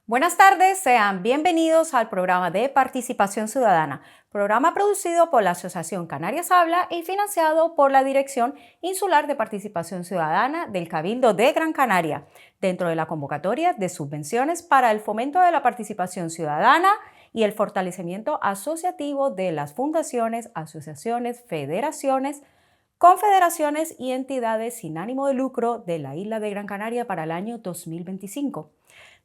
Buenas tardes, sean bienvenidos al programa de Participación Ciudadana, programa producido por la Asociación Canarias Habla y financiado por la Dirección Insular de Participación Ciudadana del Cabildo de Gran Canaria, dentro de la convocatoria de subvenciones para el fomento de la participación ciudadana y el fortalecimiento asociativo de las fundaciones, asociaciones, federaciones, confederaciones y entidades sin ánimo de lucro de la isla de Gran Canaria para el año 2025.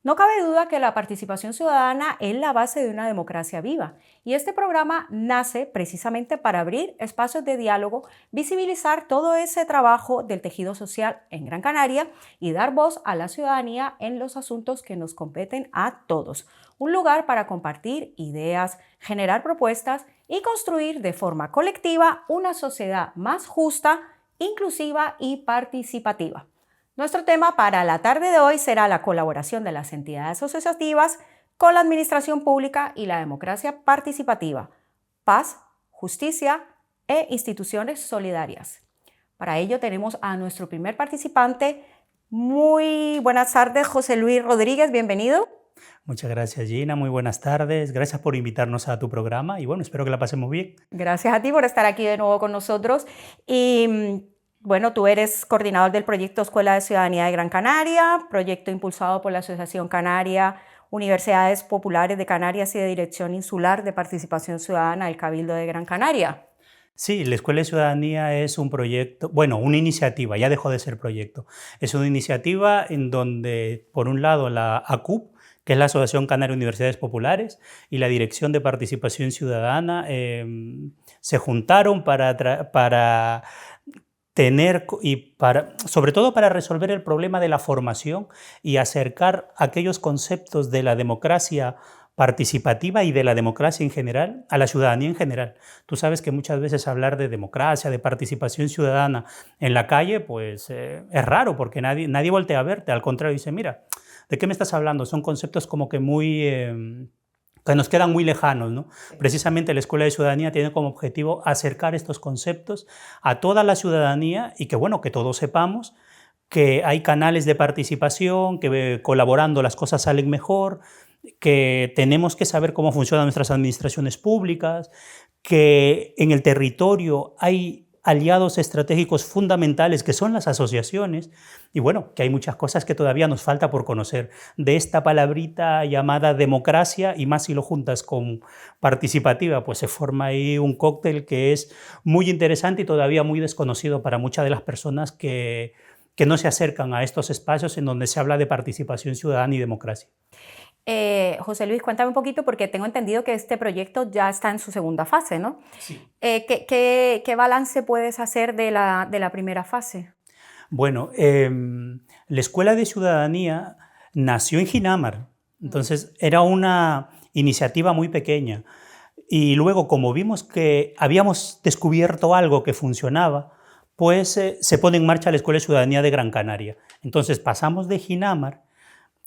No cabe duda que la participación ciudadana es la base de una democracia viva y este programa nace precisamente para abrir espacios de diálogo, visibilizar todo ese trabajo del tejido social en Gran Canaria y dar voz a la ciudadanía en los asuntos que nos competen a todos. Un lugar para compartir ideas, generar propuestas y construir de forma colectiva una sociedad más justa, inclusiva y participativa. Nuestro tema para la tarde de hoy será la colaboración de las entidades asociativas con la administración pública y la democracia participativa, paz, justicia e instituciones solidarias. Para ello tenemos a nuestro primer participante. Muy buenas tardes, José Luis Rodríguez, bienvenido. Muchas gracias, Gina. Muy buenas tardes. Gracias por invitarnos a tu programa y bueno, espero que la pasemos bien. Gracias a ti por estar aquí de nuevo con nosotros. Bueno, tú eres coordinador del proyecto Escuela de Ciudadanía de Gran Canaria, proyecto impulsado por la Asociación Canaria, Universidades Populares de Canarias y de Dirección Insular de Participación Ciudadana del Cabildo de Gran Canaria. Sí, la Escuela de Ciudadanía es un proyecto, bueno, una iniciativa, ya dejó de ser proyecto. Es una iniciativa en donde, por un lado, la ACUP, que es la Asociación Canaria de Universidades Populares, y la Dirección de Participación Ciudadana se juntaron para tener y sobre todo para resolver el problema de la formación y acercar aquellos conceptos de la democracia participativa y de la democracia en general a la ciudadanía en general. Tú sabes que muchas veces hablar de democracia, de participación ciudadana en la calle, pues es raro porque nadie voltea a verte. Al contrario, dice, mira, ¿de qué me estás hablando? Son conceptos como que que nos quedan muy lejanos, ¿no? Precisamente la Escuela de Ciudadanía tiene como objetivo acercar estos conceptos a toda la ciudadanía y que, bueno, que todos sepamos que hay canales de participación, que colaborando las cosas salen mejor, que tenemos que saber cómo funcionan nuestras administraciones públicas, que en el territorio hay aliados estratégicos fundamentales que son las asociaciones y bueno, que hay muchas cosas que todavía nos falta por conocer de esta palabrita llamada democracia y más si lo juntas con participativa, pues se forma ahí un cóctel que es muy interesante y todavía muy desconocido para muchas de las personas que no se acercan a estos espacios en donde se habla de participación ciudadana y democracia. José Luis, cuéntame un poquito porque tengo entendido que este proyecto ya está en su segunda fase, ¿no? Sí. ¿Qué balance puedes hacer de la primera fase? Bueno, la Escuela de Ciudadanía nació en Ginamar, entonces era una iniciativa muy pequeña y luego como vimos que habíamos descubierto algo que funcionaba, pues se pone en marcha la Escuela de Ciudadanía de Gran Canaria. Entonces pasamos de Ginamar,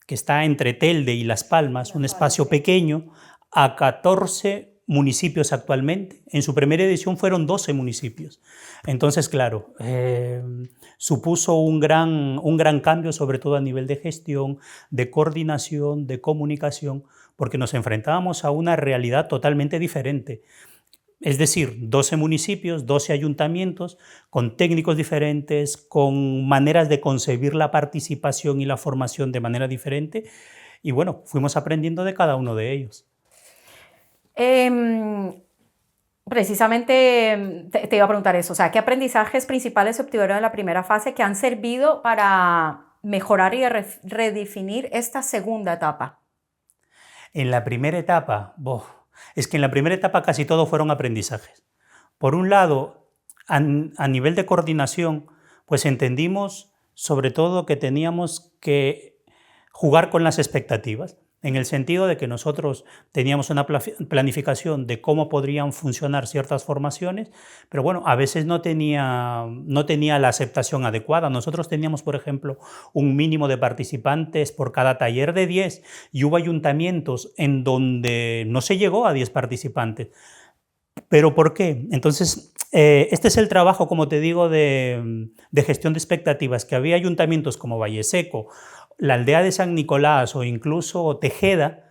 que está entre Telde y Las Palmas, un espacio pequeño, a 14 municipios actualmente. En su primera edición fueron 12 municipios. Entonces, claro, supuso un gran cambio, sobre todo a nivel de gestión, de coordinación, de comunicación, porque nos enfrentábamos a una realidad totalmente diferente. Es decir, 12 municipios, 12 ayuntamientos, con técnicos diferentes, con maneras de concebir la participación y la formación de manera diferente. Y bueno, fuimos aprendiendo de cada uno de ellos. Precisamente te iba a preguntar eso, o sea, ¿qué aprendizajes principales se obtuvieron en la primera fase que han servido para mejorar y redefinir esta segunda etapa? En la primera etapa, es que en la primera etapa casi todo fueron aprendizajes. Por un lado, a nivel de coordinación, pues entendimos sobre todo que teníamos que jugar con las expectativas, en el sentido de que nosotros teníamos una planificación de cómo podrían funcionar ciertas formaciones, pero bueno, a veces no tenía la aceptación adecuada. Nosotros teníamos, por ejemplo, un mínimo de participantes por cada taller de 10 y hubo ayuntamientos en donde no se llegó a 10 participantes. ¿Pero por qué? Entonces, este es el trabajo, como te digo, de gestión de expectativas, que había ayuntamientos como Valleseco la aldea de San Nicolás o incluso Tejeda,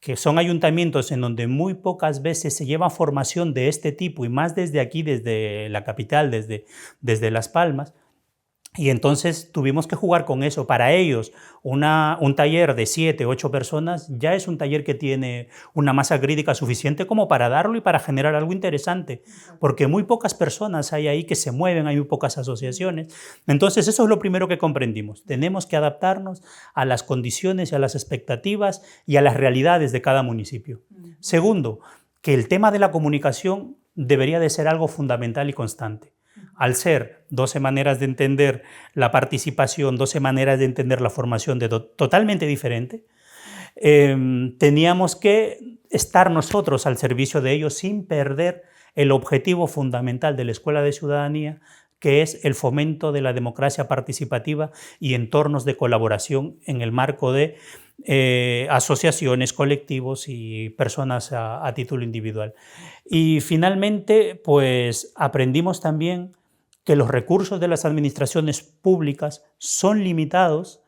que son ayuntamientos en donde muy pocas veces se lleva formación de este tipo, y más desde aquí, desde la capital, desde Las Palmas. Y entonces tuvimos que jugar con eso. Para ellos, un taller de 7, 8 personas ya es un taller que tiene una masa crítica suficiente como para darlo y para generar algo interesante, porque muy pocas personas hay ahí que se mueven, hay muy pocas asociaciones. Entonces eso es lo primero que comprendimos. Tenemos que adaptarnos a las condiciones y a las expectativas y a las realidades de cada municipio. Segundo, que el tema de la comunicación debería de ser algo fundamental y constante. Al ser 12 maneras de entender la participación, 12 maneras de entender la formación totalmente diferente, teníamos que estar nosotros al servicio de ellos sin perder el objetivo fundamental de la Escuela de Ciudadanía, que es el fomento de la democracia participativa y entornos de colaboración en el marco de asociaciones, colectivos y personas a título individual. Y finalmente, pues aprendimos también que los recursos de las administraciones públicas son limitados,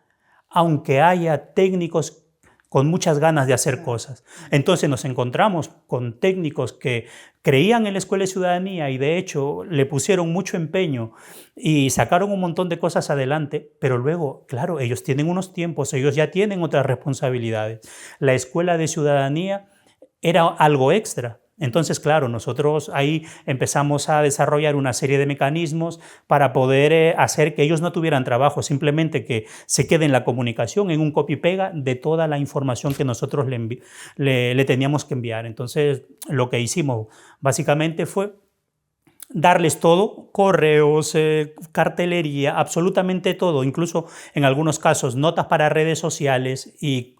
aunque haya técnicos con muchas ganas de hacer cosas. Entonces nos encontramos con técnicos que creían en la Escuela de Ciudadanía y de hecho le pusieron mucho empeño y sacaron un montón de cosas adelante, pero luego, claro, ellos tienen unos tiempos, ellos ya tienen otras responsabilidades. La Escuela de Ciudadanía era algo extra. Entonces, claro, nosotros ahí empezamos a desarrollar una serie de mecanismos para poder hacer que ellos no tuvieran trabajo, simplemente que se quede en la comunicación, en un copy-pega de toda la información que nosotros le teníamos que enviar. Entonces, lo que hicimos básicamente fue darles todo, correos, cartelería, absolutamente todo, incluso en algunos casos notas para redes sociales y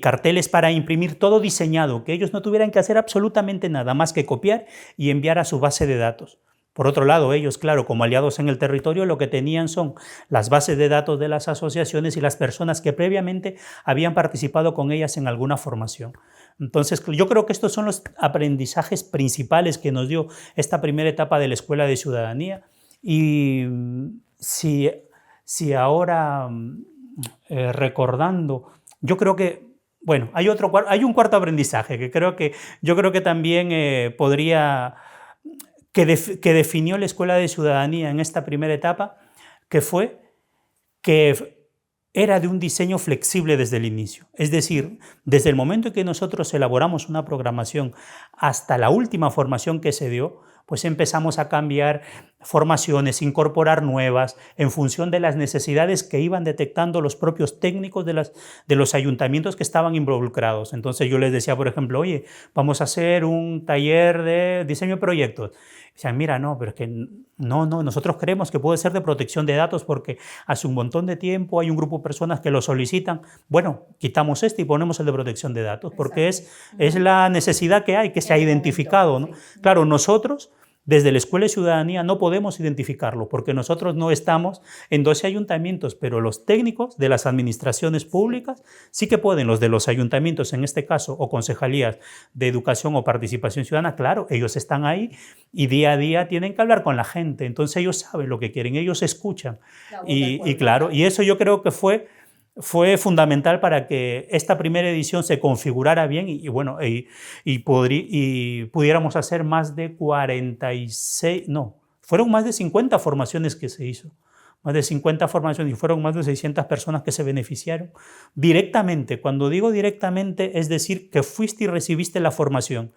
carteles para imprimir, todo diseñado, que ellos no tuvieran que hacer absolutamente nada más que copiar y enviar a su base de datos. Por otro lado, ellos, claro, como aliados en el territorio, lo que tenían son las bases de datos de las asociaciones y las personas que previamente habían participado con ellas en alguna formación. Entonces, yo creo que estos son los aprendizajes principales que nos dio esta primera etapa de la Escuela de Ciudadanía. Y si ahora, recordando, yo creo que, bueno, hay un cuarto aprendizaje que yo creo que también que definió la Escuela de Ciudadanía en esta primera etapa, que fue que era de un diseño flexible desde el inicio. Es decir, desde el momento en que nosotros elaboramos una programación hasta la última formación que se dio, pues empezamos a cambiar formaciones, incorporar nuevas en función de las necesidades que iban detectando los propios técnicos de los ayuntamientos que estaban involucrados. Entonces yo les decía, por ejemplo, oye, vamos a hacer un taller de diseño de proyectos. Y decían, mira, no, pero es que no, nosotros creemos que puede ser de protección de datos porque hace un montón de tiempo hay un grupo de personas que lo solicitan. Bueno, quitamos este y ponemos el de protección de datos porque es la necesidad que hay, que se ha identificado, ¿no? Claro, nosotros desde la Escuela de Ciudadanía no podemos identificarlo porque nosotros no estamos en 12 ayuntamientos, pero los técnicos de las administraciones públicas sí que pueden, los de los ayuntamientos en este caso, o concejalías de educación o participación ciudadana, claro, ellos están ahí y día a día tienen que hablar con la gente, entonces ellos saben lo que quieren, ellos escuchan. Y claro, y eso yo creo que fue fundamental para que esta primera edición se configurara bien y pudiéramos hacer más de 46, no, fueron más de 50 formaciones que se hizo, más de 50 formaciones y fueron más de 600 personas que se beneficiaron directamente. Cuando digo directamente es decir que fuiste y recibiste la formación.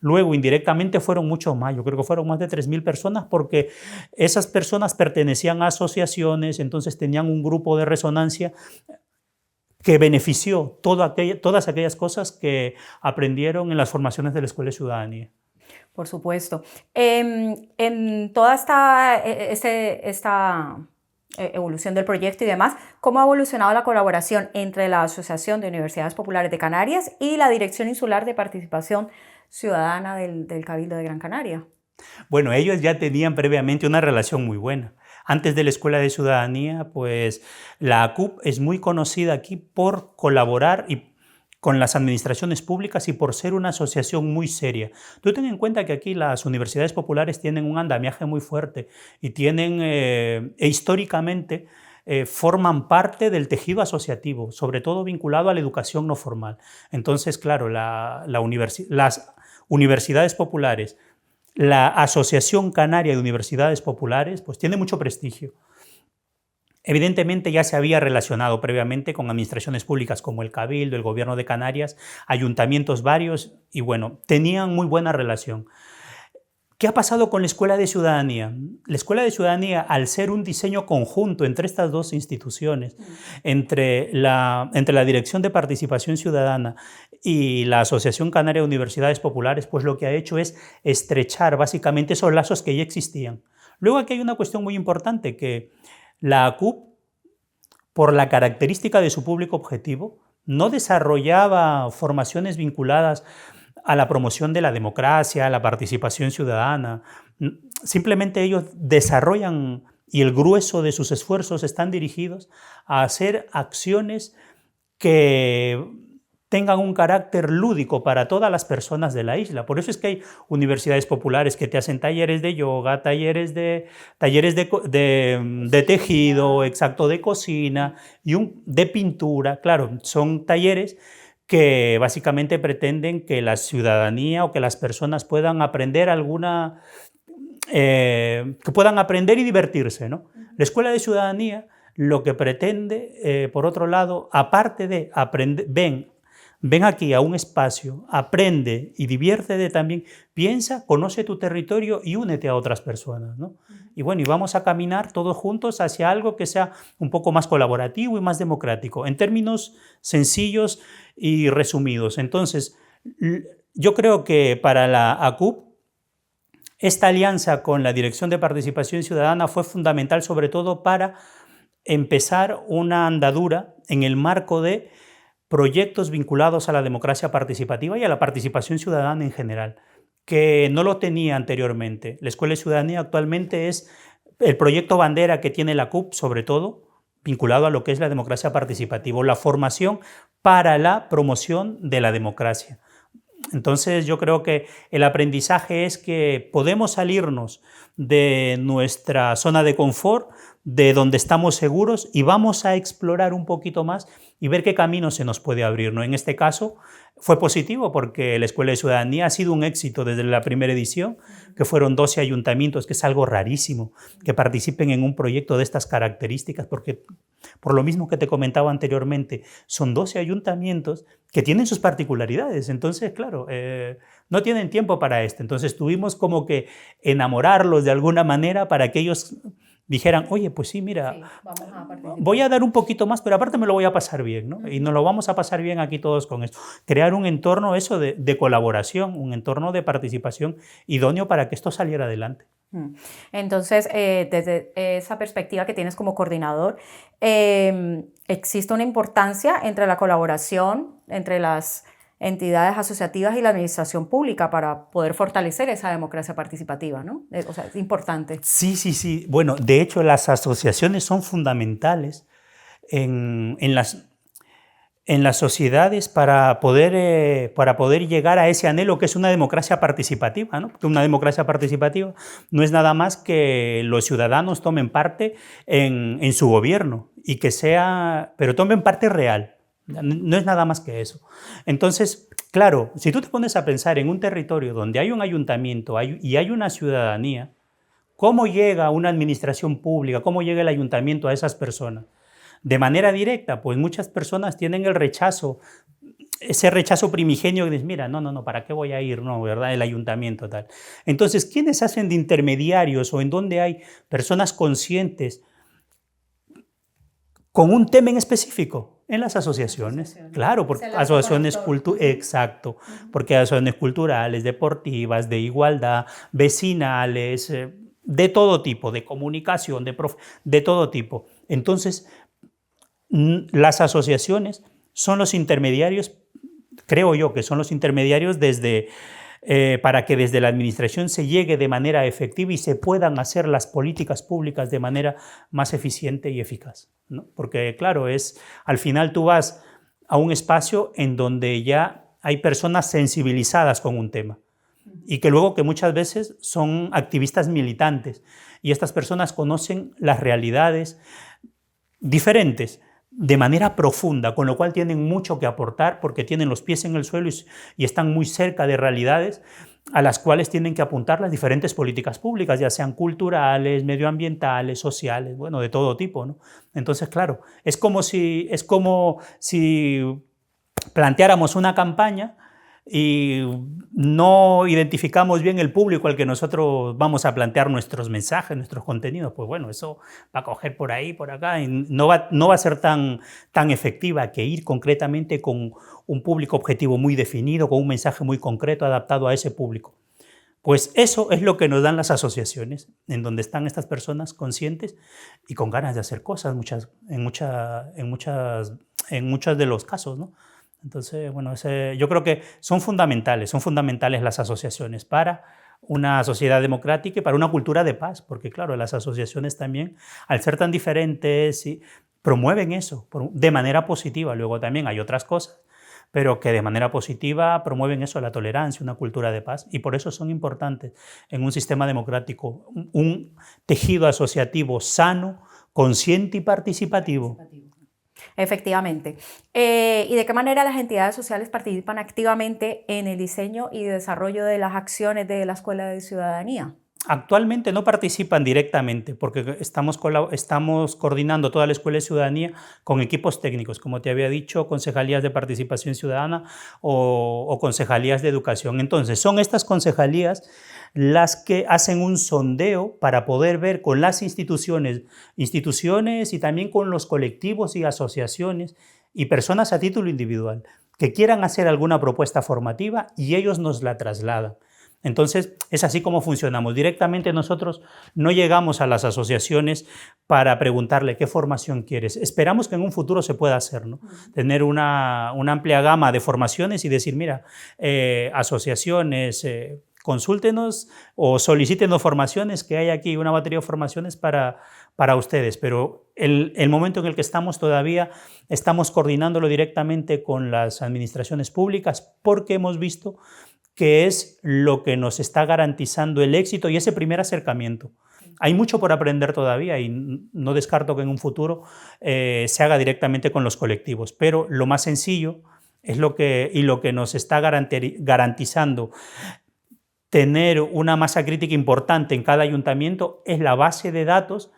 Luego, indirectamente fueron mucho más, yo creo que fueron más de 3.000 personas porque esas personas pertenecían a asociaciones, entonces tenían un grupo de resonancia que benefició todas aquellas cosas que aprendieron en las formaciones de la Escuela de Ciudadanía. Por supuesto. En toda esta evolución del proyecto y demás, ¿cómo ha evolucionado la colaboración entre la Asociación de Universidades Populares de Canarias y la Dirección Insular de Participación Ciudadana del Cabildo de Gran Canaria? Bueno, ellos ya tenían previamente una relación muy buena. Antes de la Escuela de Ciudadanía, pues la ACUP es muy conocida aquí por colaborar con las administraciones públicas y por ser una asociación muy seria. Tú ten en cuenta que aquí las universidades populares tienen un andamiaje muy fuerte y tienen históricamente forman parte del tejido asociativo, sobre todo vinculado a la educación no formal. Entonces, claro, las universidades populares, la Asociación Canaria de Universidades Populares, pues tiene mucho prestigio. Evidentemente ya se había relacionado previamente con administraciones públicas como el Cabildo, el Gobierno de Canarias, ayuntamientos varios, y bueno, tenían muy buena relación. ¿Qué ha pasado con la Escuela de Ciudadanía? La Escuela de Ciudadanía, al ser un diseño conjunto entre estas dos instituciones, entre la Dirección de Participación Ciudadana y la Asociación Canaria de Universidades Populares, pues lo que ha hecho es estrechar básicamente esos lazos que ya existían. Luego aquí hay una cuestión muy importante, que la ACUP, por la característica de su público objetivo, no desarrollaba formaciones vinculadas a la promoción de la democracia, a la participación ciudadana. Simplemente ellos desarrollan, y el grueso de sus esfuerzos están dirigidos a hacer acciones que tengan un carácter lúdico para todas las personas de la isla. Por eso es que hay universidades populares que te hacen talleres de yoga, talleres de tejido, exacto, de cocina y de pintura. Claro, son talleres que básicamente pretenden que la ciudadanía o que las personas puedan aprender que puedan aprender y divertirse, ¿no? La Escuela de Ciudadanía lo que pretende, por otro lado, aparte de aprender, ven aquí a un espacio, aprende y diviértete también, piensa, conoce tu territorio y únete a otras personas, ¿no? Y bueno, y vamos a caminar todos juntos hacia algo que sea un poco más colaborativo y más democrático, en términos sencillos y resumidos. Entonces, yo creo que para la ACUP, esta alianza con la Dirección de Participación Ciudadana fue fundamental, sobre todo para empezar una andadura en el marco de proyectos vinculados a la democracia participativa y a la participación ciudadana en general, que no lo tenía anteriormente. La Escuela de Ciudadanía actualmente es el proyecto bandera que tiene la CUP, sobre todo, vinculado a lo que es la democracia participativa, la formación para la promoción de la democracia. Entonces yo creo que el aprendizaje es que podemos salirnos de nuestra zona de confort, de donde estamos seguros, y vamos a explorar un poquito más y ver qué camino se nos puede abrir, ¿no? En este caso fue positivo porque la Escuela de Ciudadanía ha sido un éxito desde la primera edición, que fueron 12 ayuntamientos, que es algo rarísimo que participen en un proyecto de estas características, porque por lo mismo que te comentaba anteriormente, son 12 ayuntamientos que tienen sus particularidades. Entonces, claro, no tienen tiempo para esto. Entonces tuvimos como que enamorarlos de alguna manera para que ellos dijeran, oye, pues sí, mira, sí, voy a dar un poquito más, pero aparte me lo voy a pasar bien, ¿no? Y nos lo vamos a pasar bien aquí todos con esto. Crear un entorno eso de colaboración, un entorno de participación idóneo para que esto saliera adelante. Entonces, desde esa perspectiva que tienes como coordinador, ¿existe una importancia entre la colaboración entre las entidades asociativas y la administración pública para poder fortalecer esa democracia participativa, ¿no? O sea, es importante. Sí. Bueno, de hecho, las asociaciones son fundamentales en las sociedades para poder llegar a ese anhelo que es una democracia participativa, ¿no? Porque una democracia participativa no es nada más que los ciudadanos tomen parte en su gobierno y pero tomen parte real. No es nada más que eso. Entonces, claro, si tú te pones a pensar en un territorio donde hay un ayuntamiento y hay una ciudadanía, ¿cómo llega una administración pública, cómo llega el ayuntamiento a esas personas? De manera directa, pues muchas personas tienen el rechazo, ese rechazo primigenio que dices, mira, no, ¿para qué voy a ir? No, ¿verdad? El ayuntamiento, tal. Entonces, ¿quiénes hacen de intermediarios o en dónde hay personas conscientes con un tema en específico? En las asociaciones, claro, porque asociaciones exacto, porque hay asociaciones culturales, deportivas, de igualdad, vecinales, de todo tipo, de comunicación, de todo tipo. Entonces, las asociaciones son los intermediarios, creo yo que son los intermediarios para que desde la administración se llegue de manera efectiva y se puedan hacer las políticas públicas de manera más eficiente y eficaz, ¿no? Porque claro, al final tú vas a un espacio en donde ya hay personas sensibilizadas con un tema y que luego que muchas veces son activistas militantes y estas personas conocen las realidades diferentes, de manera profunda, con lo cual tienen mucho que aportar porque tienen los pies en el suelo y están muy cerca de realidades a las cuales tienen que apuntar las diferentes políticas públicas, ya sean culturales, medioambientales, sociales, bueno, de todo tipo, ¿no? Entonces, claro, es como si planteáramos una campaña y no identificamos bien el público al que nosotros vamos a plantear nuestros mensajes, nuestros contenidos, pues bueno, eso va a coger por ahí, por acá, y no va a ser tan efectiva que ir concretamente con un público objetivo muy definido, con un mensaje muy concreto adaptado a ese público. Pues eso es lo que nos dan las asociaciones, en donde están estas personas conscientes y con ganas de hacer cosas en muchos de los casos, ¿no? Entonces, bueno, yo creo que son fundamentales las asociaciones para una sociedad democrática y para una cultura de paz, porque claro, las asociaciones también, al ser tan diferentes, sí, promueven eso de manera positiva. Luego también hay otras cosas, pero que de manera positiva promueven eso, la tolerancia, una cultura de paz, y por eso son importantes en un sistema democrático, un tejido asociativo sano, consciente y participativo. Efectivamente. ¿Y de qué manera las entidades sociales participan activamente en el diseño y desarrollo de las acciones de la Escuela de Ciudadanía? Actualmente no participan directamente porque estamos coordinando toda la Escuela de Ciudadanía con equipos técnicos, como te había dicho, concejalías de participación ciudadana o concejalías de educación. Entonces, son estas concejalías las que hacen un sondeo para poder ver con las instituciones y también con los colectivos y asociaciones y personas a título individual que quieran hacer alguna propuesta formativa y ellos nos la trasladan. Entonces, es así como funcionamos. Directamente nosotros no llegamos a las asociaciones para preguntarle qué formación quieres. Esperamos que en un futuro se pueda hacer, ¿no? Tener una amplia gama de formaciones y decir, mira, asociaciones, consúltenos o solicítenos formaciones, que hay aquí una batería de formaciones para ustedes. Pero el momento en el que estamos todavía estamos coordinándolo directamente con las administraciones públicas porque hemos visto que es lo que nos está garantizando el éxito y ese primer acercamiento. Hay mucho por aprender todavía y no descarto que en un futuro se haga directamente con los colectivos, pero lo más sencillo es lo que nos está garantizando tener una masa crítica importante en cada ayuntamiento es la base de datos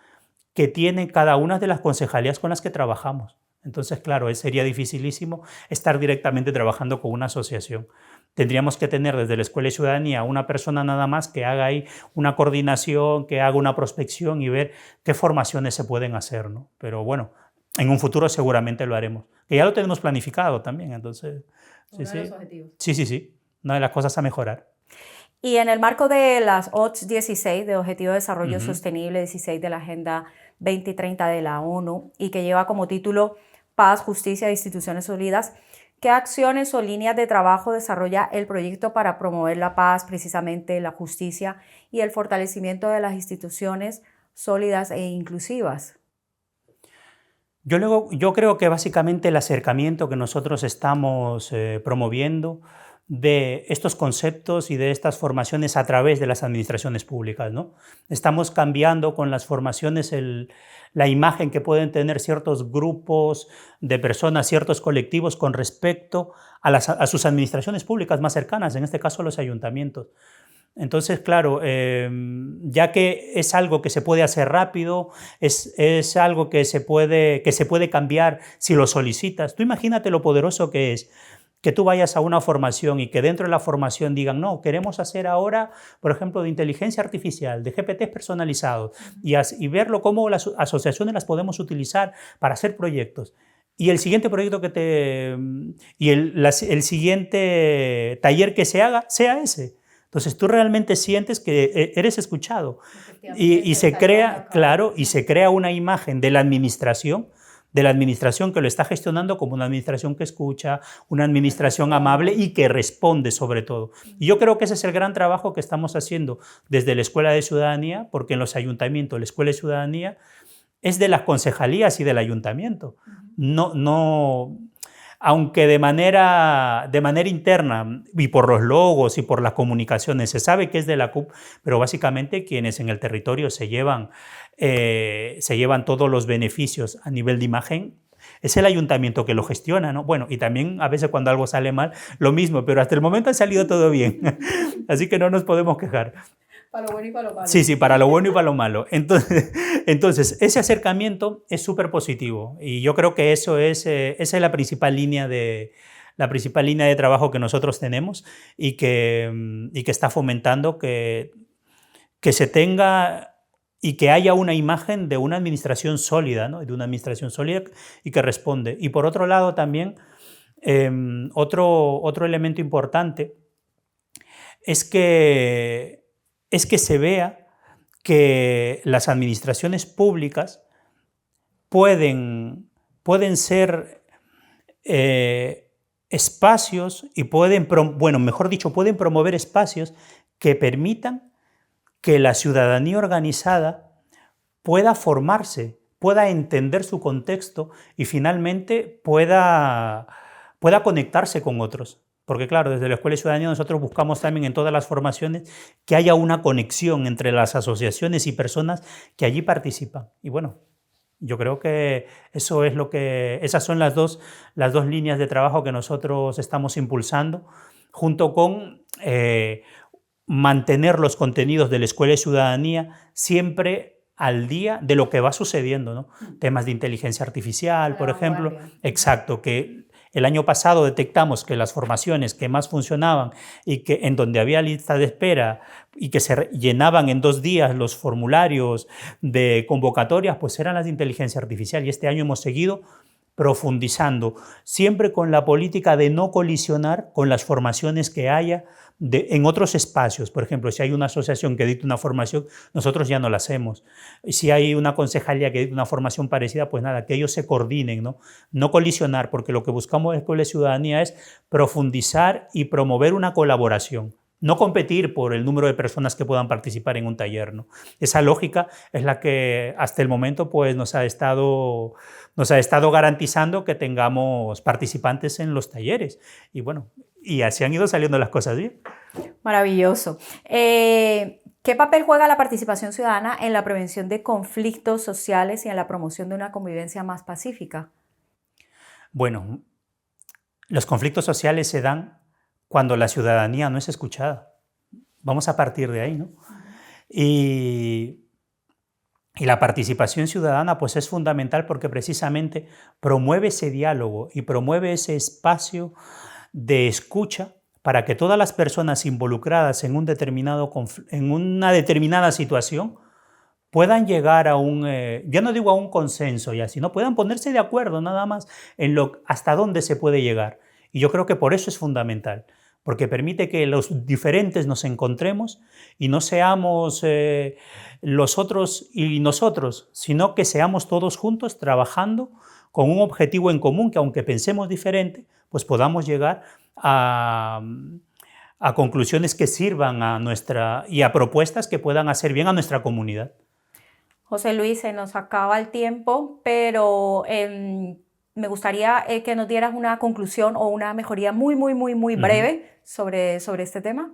que tiene cada una de las concejalías con las que trabajamos. Entonces, claro, sería dificilísimo estar directamente trabajando con una asociación. Tendríamos que tener desde la Escuela de Ciudadanía una persona nada más que haga ahí una coordinación, que haga una prospección y ver qué formaciones se pueden hacer, ¿no? Pero bueno, en un futuro seguramente lo haremos. Que ya lo tenemos planificado también, entonces... Uno de los objetivos. Sí. Una de las cosas a mejorar. Y en el marco de las ODS 16, de Objetivo de Desarrollo Sostenible 16 de la Agenda 2030 de la ONU, y que lleva como título Paz, Justicia e Instituciones Sólidas, ¿qué acciones o líneas de trabajo desarrolla el proyecto para promover la paz, precisamente la justicia y el fortalecimiento de las instituciones sólidas e inclusivas? Yo creo que básicamente el acercamiento que nosotros estamos promoviendo de estos conceptos y de estas formaciones a través de las administraciones públicas, ¿no? Estamos cambiando con las formaciones la imagen que pueden tener ciertos grupos de personas, ciertos colectivos con respecto a sus administraciones públicas más cercanas, en este caso los ayuntamientos. Entonces, claro, ya que es algo que se puede hacer rápido, es algo que se puede cambiar si lo solicitas. Tú imagínate lo poderoso que es que tú vayas a una formación y que dentro de la formación digan, no, queremos hacer ahora, por ejemplo, de inteligencia artificial, de GPTs personalizados, y verlo cómo las asociaciones las podemos utilizar para hacer proyectos. Y el siguiente proyecto el siguiente taller que se haga sea ese. Entonces tú realmente sientes que eres escuchado y se crea, claro, y se crea una imagen de la administración que lo está gestionando como una administración que escucha, una administración amable y que responde sobre todo. Y yo creo que ese es el gran trabajo que estamos haciendo desde la Escuela de Ciudadanía, porque en los ayuntamientos la Escuela de Ciudadanía es de las concejalías y del ayuntamiento. aunque de manera interna y por los logos y por las comunicaciones se sabe que es de la CUP, pero básicamente quienes en el territorio se llevan todos los beneficios a nivel de imagen es el ayuntamiento que lo gestiona, ¿no? Bueno, y también a veces cuando algo sale mal, lo mismo, pero hasta el momento ha salido todo bien, así que no nos podemos quejar. Para lo bueno y para lo malo. Sí, para lo bueno y para lo malo. Entonces ese acercamiento es súper positivo y yo creo que esa es la principal línea de trabajo que nosotros tenemos y que está fomentando que se tenga y que haya una imagen de una administración sólida, ¿no? De una administración sólida y que responde. Y por otro lado también, otro elemento importante es que se vea que las administraciones públicas pueden ser espacios y pueden promover espacios que permitan que la ciudadanía organizada pueda formarse, pueda entender su contexto y finalmente pueda conectarse con otros. Porque claro, desde la Escuela de Ciudadanía nosotros buscamos también en todas las formaciones que haya una conexión entre las asociaciones y personas que allí participan. Y bueno, yo creo que esas son las dos líneas de trabajo que nosotros estamos impulsando, junto con mantener los contenidos de la Escuela de Ciudadanía siempre al día de lo que va sucediendo, ¿no? Temas de inteligencia artificial, por ejemplo. Exacto, que el año pasado detectamos que las formaciones que más funcionaban y que en donde había lista de espera y que se llenaban en 2 días los formularios de convocatorias, pues eran las de inteligencia artificial. Y este año hemos seguido profundizando, siempre con la política de no colisionar con las formaciones que haya en otros espacios. Por ejemplo, si hay una asociación que dicta una formación, nosotros ya no la hacemos. Si hay una concejalía que dicta una formación parecida, pues nada, que ellos se coordinen, no colisionar, porque lo que buscamos en Escuela de Ciudadanía es profundizar y promover una colaboración. No competir por el número de personas que puedan participar en un taller, ¿no? Esa lógica es la que hasta el momento pues, nos ha estado garantizando que tengamos participantes en los talleres. Y bueno, y así han ido saliendo las cosas bien. Maravilloso. ¿Qué papel juega la participación ciudadana en la prevención de conflictos sociales y en la promoción de una convivencia más pacífica? Bueno, los conflictos sociales se dan cuando la ciudadanía no es escuchada. Vamos a partir de ahí, ¿no? Y la participación ciudadana pues es fundamental porque precisamente promueve ese diálogo y promueve ese espacio de escucha para que todas las personas involucradas en una determinada situación puedan llegar a ya no digo a un consenso ya, sino puedan ponerse de acuerdo nada más en hasta dónde se puede llegar. Y yo creo que por eso es fundamental, porque permite que los diferentes nos encontremos y no seamos los otros y nosotros, sino que seamos todos juntos trabajando con un objetivo en común, que aunque pensemos diferente, pues podamos llegar a conclusiones que sirvan y a propuestas que puedan hacer bien a nuestra comunidad. José Luis, se nos acaba el tiempo, pero me gustaría que nos dieras una conclusión o una mejoría muy breve sobre este tema.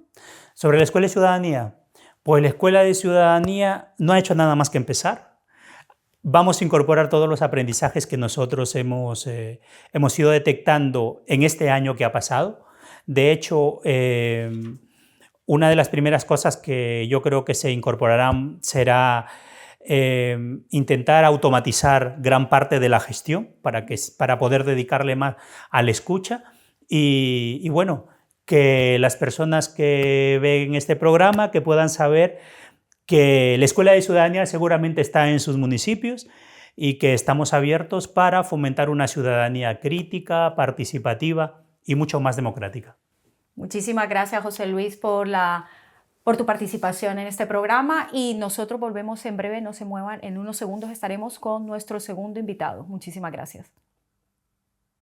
Sobre la Escuela de Ciudadanía. Pues la Escuela de Ciudadanía no ha hecho nada más que empezar. Vamos a incorporar todos los aprendizajes que nosotros hemos ido detectando en este año que ha pasado. De hecho, una de las primeras cosas que yo creo que se incorporarán será intentar automatizar gran parte de la gestión para poder dedicarle más a la escucha y bueno, que las personas que ven este programa que puedan saber que la Escuela de Ciudadanía seguramente está en sus municipios y que estamos abiertos para fomentar una ciudadanía crítica, participativa y mucho más democrática. Muchísimas gracias, José Luis, por tu participación en este programa y nosotros volvemos en breve, no se muevan, en unos segundos estaremos con nuestro segundo invitado. Muchísimas gracias.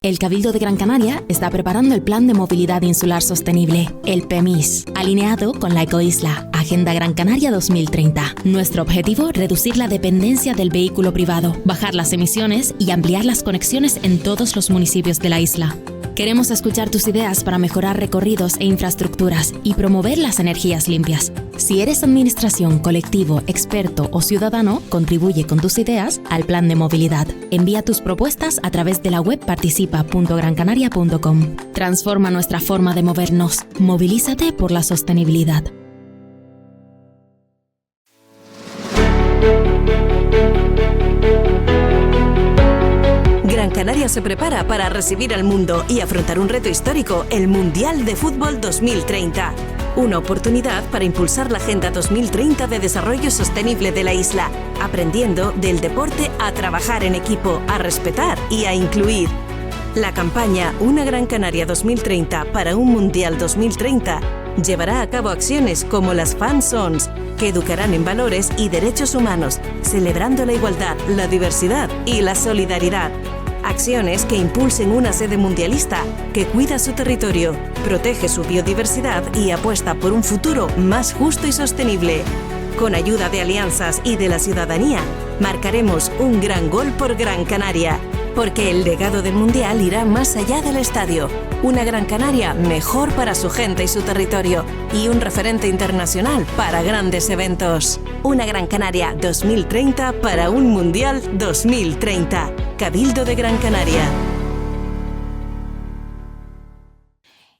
El Cabildo de Gran Canaria está preparando el Plan de Movilidad Insular Sostenible, el PEMIS, alineado con la Ecoisla, Agenda Gran Canaria 2030. Nuestro objetivo, reducir la dependencia del vehículo privado, bajar las emisiones y ampliar las conexiones en todos los municipios de la isla. Queremos escuchar tus ideas para mejorar recorridos e infraestructuras y promover las energías limpias. Si eres administración, colectivo, experto o ciudadano, contribuye con tus ideas al plan de movilidad. Envía tus propuestas a través de la web participa.grancanaria.com. Transforma nuestra forma de movernos. Movilízate por la sostenibilidad. Gran Canaria se prepara para recibir al mundo y afrontar un reto histórico, el Mundial de Fútbol 2030. Una oportunidad para impulsar la Agenda 2030 de Desarrollo Sostenible de la isla, aprendiendo del deporte a trabajar en equipo, a respetar y a incluir. La campaña Una Gran Canaria 2030 para un Mundial 2030 llevará a cabo acciones como las Fan Zones, que educarán en valores y derechos humanos, celebrando la igualdad, la diversidad y la solidaridad. Acciones que impulsen una sede mundialista que cuida su territorio, protege su biodiversidad y apuesta por un futuro más justo y sostenible. Con ayuda de alianzas y de la ciudadanía, marcaremos un gran gol por Gran Canaria, porque el legado del Mundial irá más allá del estadio. Una Gran Canaria mejor para su gente y su territorio, y un referente internacional para grandes eventos. Una Gran Canaria 2030 para un Mundial 2030. Cabildo de Gran Canaria.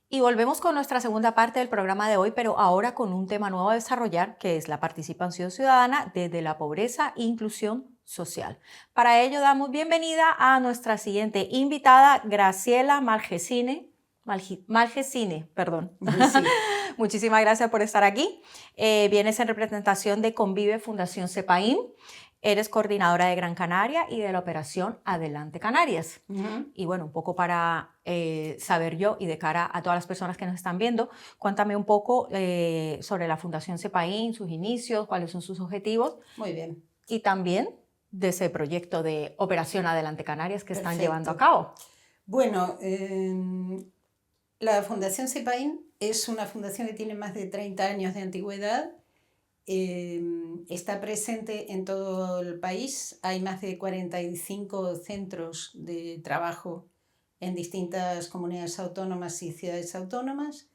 Y volvemos con nuestra segunda parte del programa de hoy, pero ahora con un tema nuevo a desarrollar, que es la participación ciudadana desde la pobreza e inclusión social. Para ello damos bienvenida a nuestra siguiente invitada, Graciela Marchesine. Perdón. Sí. Muchísimas gracias por estar aquí. Vienes en representación de Convive Fundación CEPAIN. Eres coordinadora de Gran Canaria y de la operación Adelante Canarias. Y bueno, un poco para saber yo y de cara a todas las personas que nos están viendo, cuéntame un poco sobre la Fundación CEPAIN, sus inicios, cuáles son sus objetivos. Muy bien. Y también de ese proyecto de Operación Adelante Canarias que están llevando a cabo. Bueno, la Fundación CEPAIN es una fundación que tiene más de 30 años de antigüedad. Está presente en todo el país. Hay más de 45 centros de trabajo en distintas comunidades autónomas y ciudades autónomas.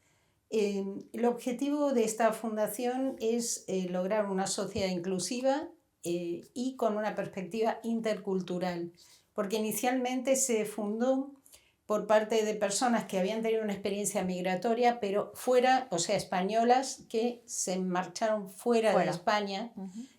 El objetivo de esta fundación es lograr una sociedad inclusiva y con una perspectiva intercultural, porque inicialmente se fundó por parte de personas que habían tenido una experiencia migratoria, pero fuera, o sea, españolas que se marcharon fuera de España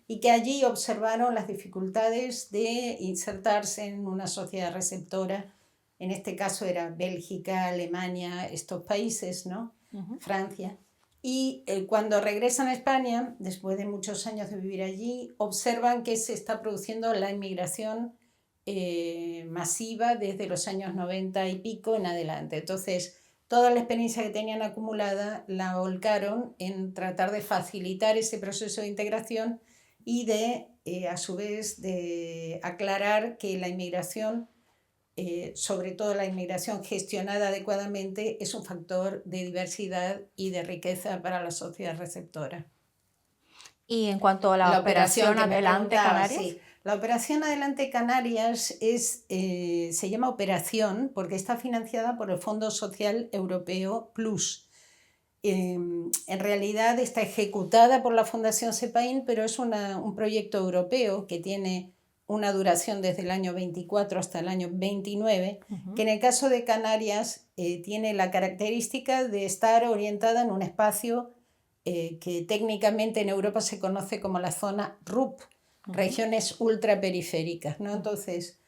y que allí observaron las dificultades de insertarse en una sociedad receptora. En este caso era Bélgica, Alemania, estos países, ¿no? Francia. Y cuando regresan a España, después de muchos años de vivir allí, observan que se está produciendo la inmigración masiva desde los años 90 y pico en adelante. Entonces, toda la experiencia que tenían acumulada la volcaron en tratar de facilitar ese proceso de integración y de, a su vez, de aclarar que la inmigración, sobre todo la inmigración gestionada adecuadamente, es un factor de diversidad y de riqueza para la sociedad receptora. Y en cuanto a la operación Adelante Canarias... Sí. La Operación Adelante Canarias se llama Operación porque está financiada por el Fondo Social Europeo Plus. En realidad está ejecutada por la Fundación CEPAIN, pero es un proyecto europeo que tiene una duración desde el año 24 hasta el año 29, que en el caso de Canarias tiene la característica de estar orientada en un espacio que técnicamente en Europa se conoce como la zona RUP, regiones ultraperiféricas, ¿no? Entonces,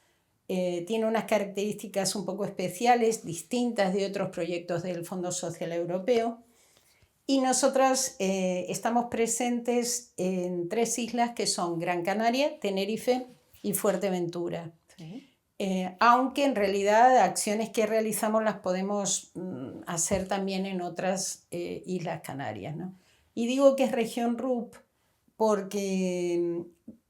tiene unas características un poco especiales, distintas de otros proyectos del Fondo Social Europeo. Y nosotras estamos presentes en 3 islas que son Gran Canaria, Tenerife y Fuerteventura. Sí. Aunque en realidad acciones que realizamos las podemos hacer también en otras Islas Canarias, ¿no? Y digo que es región RUP porque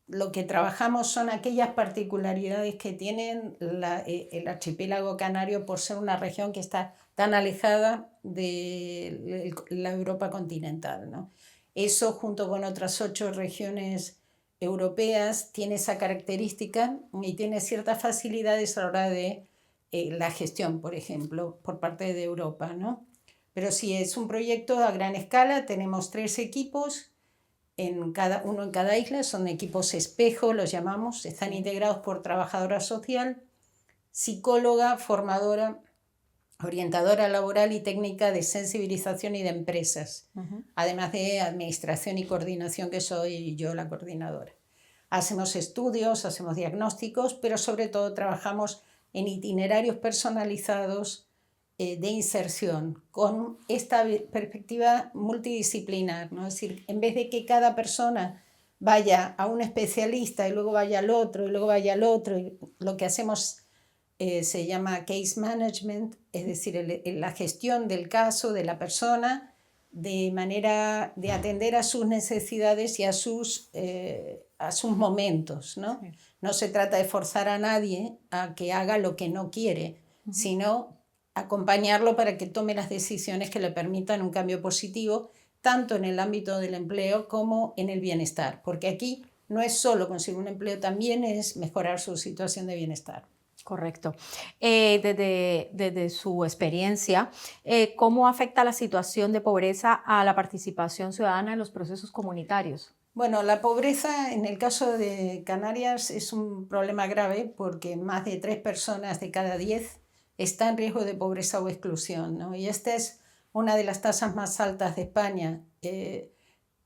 lo que trabajamos son aquellas particularidades que tienen el archipiélago canario por ser una región que está tan alejada de la Europa continental, ¿no? Eso, junto con otras 8 regiones europeas, tiene esa característica y tiene ciertas facilidades a la hora de la gestión, por ejemplo, por parte de Europa, ¿no? Pero sí, es un proyecto a gran escala, tenemos 3 equipos, uno en cada isla, son equipos espejo, los llamamos, están integrados por trabajadora social, psicóloga, formadora, orientadora laboral y técnica de sensibilización y de empresas, además de administración y coordinación, que soy yo la coordinadora. Hacemos estudios, hacemos diagnósticos, pero sobre todo trabajamos en itinerarios personalizados de inserción, con esta perspectiva multidisciplinar, ¿no? Es decir, en vez de que cada persona vaya a un especialista y luego vaya al otro y luego vaya al otro, y lo que hacemos se llama case management, es decir, la gestión del caso, de la persona, de manera de atender a sus necesidades y a sus momentos, ¿no? Sí. No se trata de forzar a nadie a que haga lo que no quiere, sino acompañarlo para que tome las decisiones que le permitan un cambio positivo, tanto en el ámbito del empleo como en el bienestar, porque aquí no es solo conseguir un empleo, también es mejorar su situación de bienestar. Correcto. Desde su experiencia, ¿cómo afecta la situación de pobreza a la participación ciudadana en los procesos comunitarios? Bueno, la pobreza en el caso de Canarias es un problema grave porque más de 3 personas de cada 10 están en riesgo de pobreza o exclusión, ¿no? Y esta es una de las tasas más altas de España.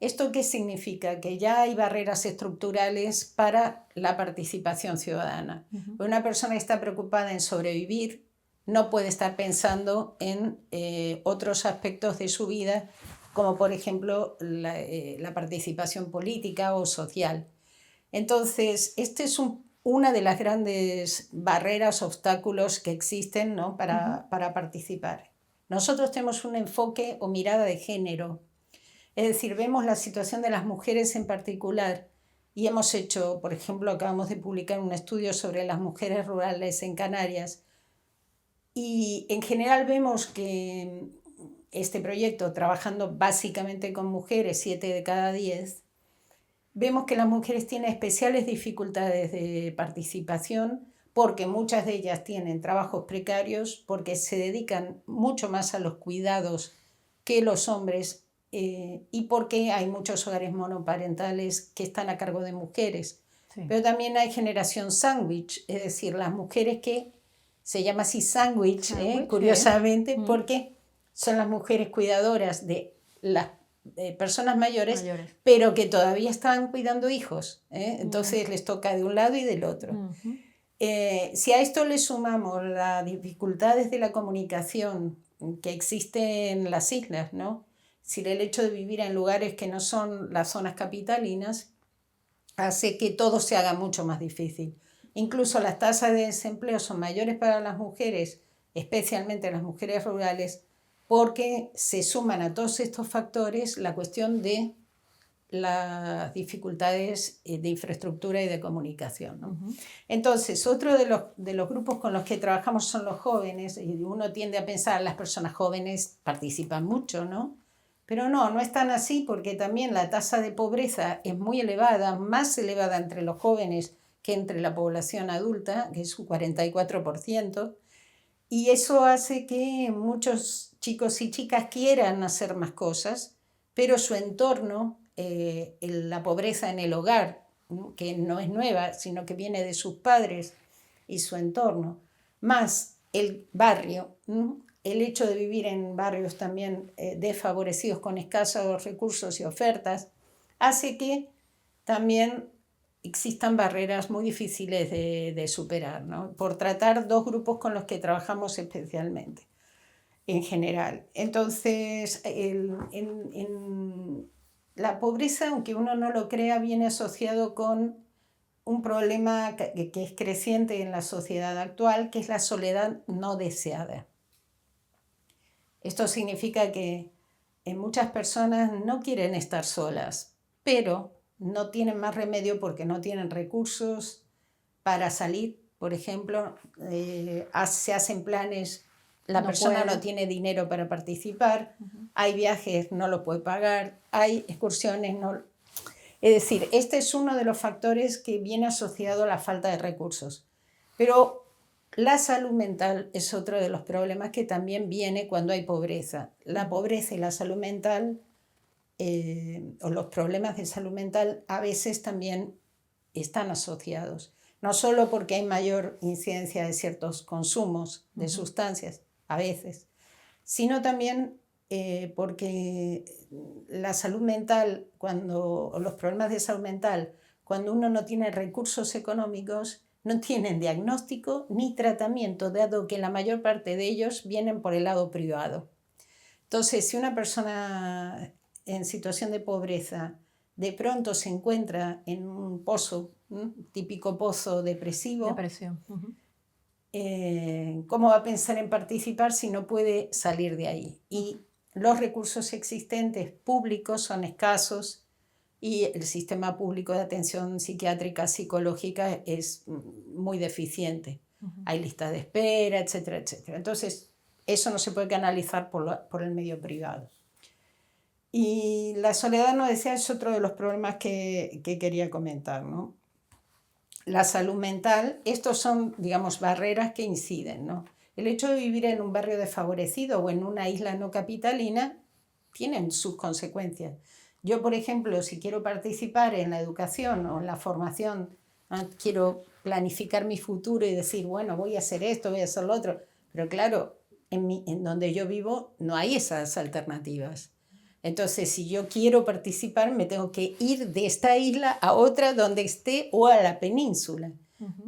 ¿Esto qué significa? Que ya hay barreras estructurales para la participación ciudadana. Una persona que está preocupada en sobrevivir no puede estar pensando en otros aspectos de su vida, como por ejemplo la participación política o social. Entonces, esta es una de las grandes barreras, obstáculos que existen, ¿no? para participar. Nosotros tenemos un enfoque o mirada de género. Es decir, vemos la situación de las mujeres en particular y hemos hecho, por ejemplo, acabamos de publicar un estudio sobre las mujeres rurales en Canarias y en general vemos que este proyecto, trabajando básicamente con mujeres, 7 de cada 10, vemos que las mujeres tienen especiales dificultades de participación porque muchas de ellas tienen trabajos precarios, porque se dedican mucho más a los cuidados que los hombres, y porque hay muchos hogares monoparentales que están a cargo de mujeres. Sí. Pero también hay generación sándwich, es decir, las mujeres que se llama así sándwich, curiosamente, porque son las mujeres cuidadoras de las personas mayores, pero que todavía están cuidando hijos, entonces les toca de un lado y del otro. Si a esto le sumamos las dificultades de la comunicación que existen en las islas, ¿no? Si el hecho de vivir en lugares que no son las zonas capitalinas hace que todo se haga mucho más difícil. Incluso las tasas de desempleo son mayores para las mujeres, especialmente las mujeres rurales, porque se suman a todos estos factores la cuestión de las dificultades de infraestructura y de comunicación, ¿no? Entonces, otro de los grupos con los que trabajamos son los jóvenes, y uno tiende a pensar las personas jóvenes participan mucho, ¿no? Pero no es tan así, porque también la tasa de pobreza es muy elevada, más elevada entre los jóvenes que entre la población adulta, que es un 44%, y eso hace que muchos chicos y chicas quieran hacer más cosas, pero su entorno, la pobreza en el hogar, ¿no? Que no es nueva, sino que viene de sus padres y su entorno, más el barrio, ¿no? El hecho de vivir en barrios también desfavorecidos con escasos recursos y ofertas, hace que también existan barreras muy difíciles de superar, ¿no? Por tratar 2 grupos con los que trabajamos especialmente, en general. Entonces, la pobreza, aunque uno no lo crea, viene asociado con un problema que es creciente en la sociedad actual, que es la soledad no deseada. Esto significa que muchas personas no quieren estar solas, pero no tienen más remedio porque no tienen recursos para salir, por ejemplo, se hacen planes, la persona no tiene dinero para participar, hay viajes, no lo puede pagar, hay excursiones, no. Es decir, este es uno de los factores que viene asociado a la falta de recursos. Pero la salud mental es otro de los problemas que también viene cuando hay pobreza. La pobreza y la salud mental, o los problemas de salud mental, a veces también están asociados. No solo porque hay mayor incidencia de ciertos consumos de sustancias, a veces, sino también porque la salud mental, o los problemas de salud mental, cuando uno no tiene recursos económicos, no tienen diagnóstico ni tratamiento, dado que la mayor parte de ellos vienen por el lado privado. Entonces, si una persona en situación de pobreza de pronto se encuentra en un pozo, típico pozo depresivo, Depresión. ¿Cómo va a pensar en participar si no puede salir de ahí? Y los recursos existentes públicos son escasos y el sistema público de atención psiquiátrica psicológica es muy deficiente. Hay listas de espera, etcétera, etcétera. Entonces, eso no se puede canalizar por el medio privado. Y la soledad, no decía, es otro de los problemas que quería comentar, ¿no? La salud mental, estos son, digamos, barreras que inciden, ¿no? El hecho de vivir en un barrio desfavorecido o en una isla no capitalina tienen sus consecuencias. Yo, por ejemplo, si quiero participar en la educación o en la formación, ¿no? Quiero planificar mi futuro y decir, bueno, voy a hacer esto, voy a hacer lo otro. Pero claro, en donde yo vivo no hay esas alternativas. Entonces, si yo quiero participar, me tengo que ir de esta isla a otra donde esté o a la península.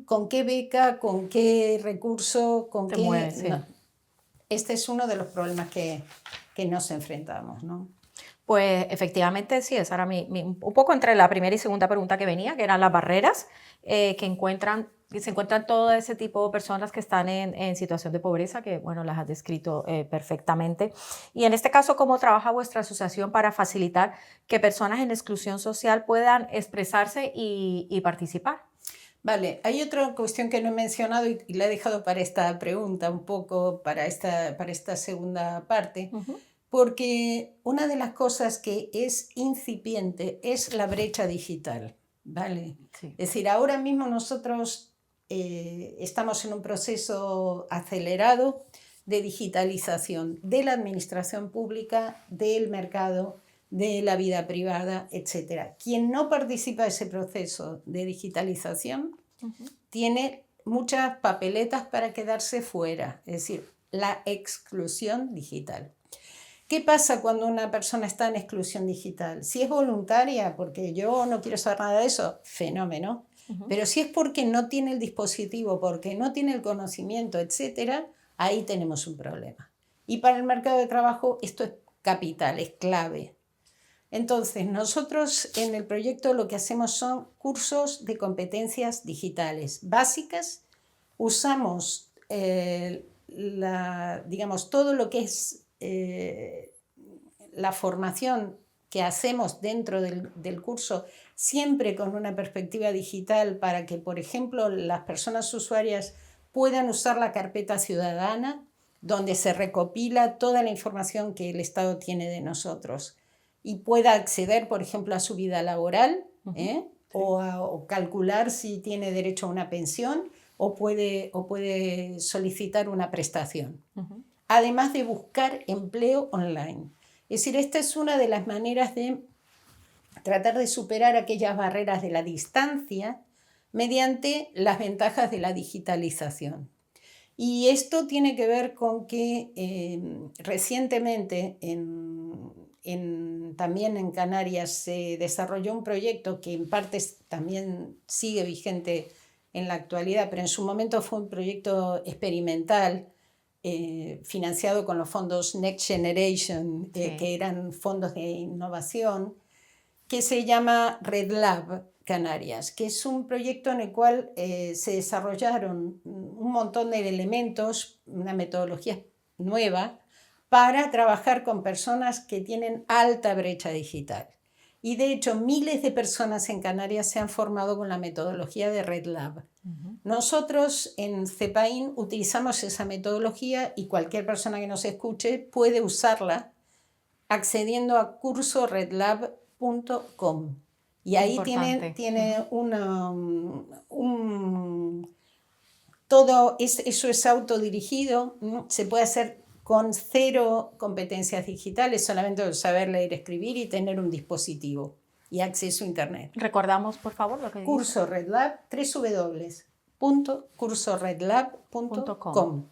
¿Con qué beca? ¿Con qué recurso? ¿Con qué? Mueves, sí. No. Este es uno de los problemas que nos enfrentamos, ¿no? Pues efectivamente sí, esa era un poco entre la primera y segunda pregunta que venía, que eran las barreras que se encuentran todo ese tipo de personas que están en situación de pobreza, que bueno, las has descrito perfectamente. Y en este caso, ¿cómo trabaja vuestra asociación para facilitar que personas en exclusión social puedan expresarse y participar? Vale, hay otra cuestión que no he mencionado y la he dejado para esta pregunta, un poco para esta segunda parte. Porque una de las cosas que es incipiente es la brecha digital, ¿vale? Sí. Es decir, ahora mismo nosotros estamos en un proceso acelerado de digitalización de la administración pública, del mercado, de la vida privada, etc. Quien no participa de ese proceso de digitalización tiene muchas papeletas para quedarse fuera, es decir, la exclusión digital. ¿Qué pasa cuando una persona está en exclusión digital? Si es voluntaria, porque yo no quiero saber nada de eso, fenómeno. Pero si es porque no tiene el dispositivo, porque no tiene el conocimiento, etc., ahí tenemos un problema. Y para el mercado de trabajo esto es capital, es clave. Entonces, nosotros en el proyecto lo que hacemos son cursos de competencias digitales básicas. Usamos, digamos, todo lo que es la formación que hacemos dentro del curso, siempre con una perspectiva digital para que, por ejemplo, las personas usuarias puedan usar la carpeta ciudadana, donde se recopila toda la información que el Estado tiene de nosotros y pueda acceder, por ejemplo, a su vida laboral, o calcular si tiene derecho a una pensión o puede solicitar una prestación. Además de buscar empleo online. Es decir, esta es una de las maneras de tratar de superar aquellas barreras de la distancia mediante las ventajas de la digitalización. Y esto tiene que ver con que recientemente también en Canarias se desarrolló un proyecto que en parte también sigue vigente en la actualidad, pero en su momento fue un proyecto experimental financiado con los fondos Next Generation, que eran fondos de innovación, que se llama Red Lab Canarias, que es un proyecto en el cual se desarrollaron un montón de elementos, una metodología nueva, para trabajar con personas que tienen alta brecha digital. Y de hecho, miles de personas en Canarias se han formado con la metodología de Red Lab. Nosotros en CEPAIN utilizamos esa metodología y cualquier persona que nos escuche puede usarla accediendo a cursoredlab.com. Y ahí tiene todo eso es autodirigido, ¿no? Se puede hacer con 0 competencias digitales, solamente saber leer, escribir y tener un dispositivo y acceso a internet. Recordamos, por favor, lo que dice. Curso RedLab, www.cursoredlab.com.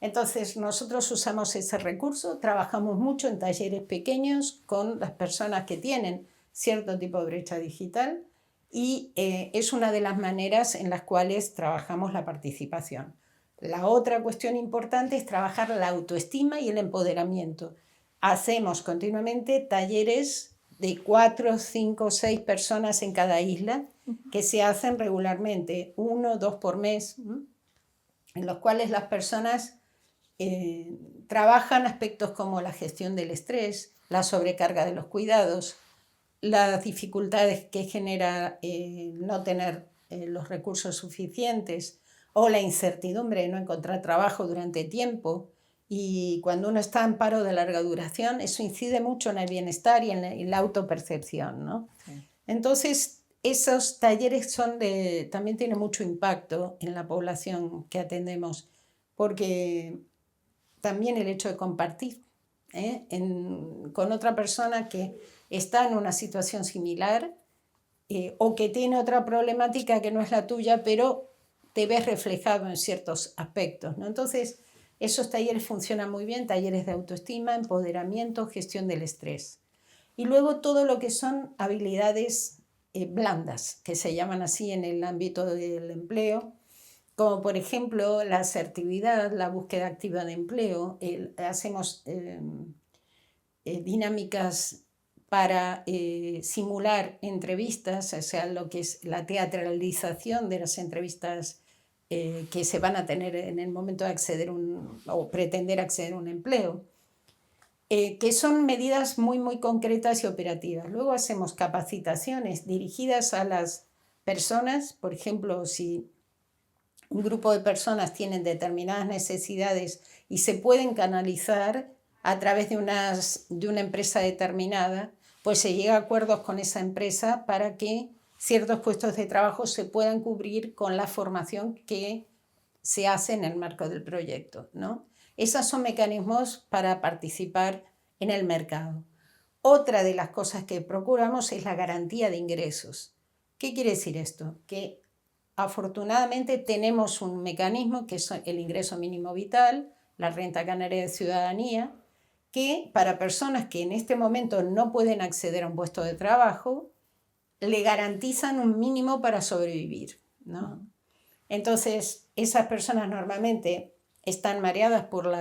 Entonces, nosotros usamos ese recurso, trabajamos mucho en talleres pequeños con las personas que tienen cierto tipo de brecha digital y es una de las maneras en las cuales trabajamos la participación. La otra cuestión importante es trabajar la autoestima y el empoderamiento. Hacemos continuamente talleres de 4, 5, 6 personas en cada isla que se hacen regularmente, 1 o 2 por mes, en los cuales las personas trabajan aspectos como la gestión del estrés, la sobrecarga de los cuidados, las dificultades que genera no tener los recursos suficientes o la incertidumbre de no encontrar trabajo durante tiempo. Y cuando uno está en paro de larga duración, eso incide mucho en el bienestar y en la autopercepción, ¿no? Sí. Entonces, esos talleres también tienen mucho impacto en la población que atendemos, porque también el hecho de compartir con otra persona que está en una situación similar o que tiene otra problemática que no es la tuya, pero te ves reflejado en ciertos aspectos, ¿no? Entonces, esos talleres funcionan muy bien, talleres de autoestima, empoderamiento, gestión del estrés. Y luego todo lo que son habilidades blandas, que se llaman así en el ámbito del empleo, como por ejemplo la asertividad, la búsqueda activa de empleo. Hacemos dinámicas para simular entrevistas, o sea, lo que es la teatralización de las entrevistas que se van a tener en el momento de acceder o pretender acceder a un empleo, que son medidas muy, muy concretas y operativas. Luego hacemos capacitaciones dirigidas a las personas, por ejemplo, si un grupo de personas tienen determinadas necesidades y se pueden canalizar a través de una empresa determinada, pues se llega a acuerdos con esa empresa para que ciertos puestos de trabajo se puedan cubrir con la formación que se hace en el marco del proyecto, ¿no? Esos son mecanismos para participar en el mercado. Otra de las cosas que procuramos es la garantía de ingresos. ¿Qué quiere decir esto? Que afortunadamente tenemos un mecanismo que es el ingreso mínimo vital, la renta canaria de ciudadanía, que para personas que en este momento no pueden acceder a un puesto de trabajo, le garantizan un mínimo para sobrevivir, ¿no? Entonces, esas personas normalmente están mareadas por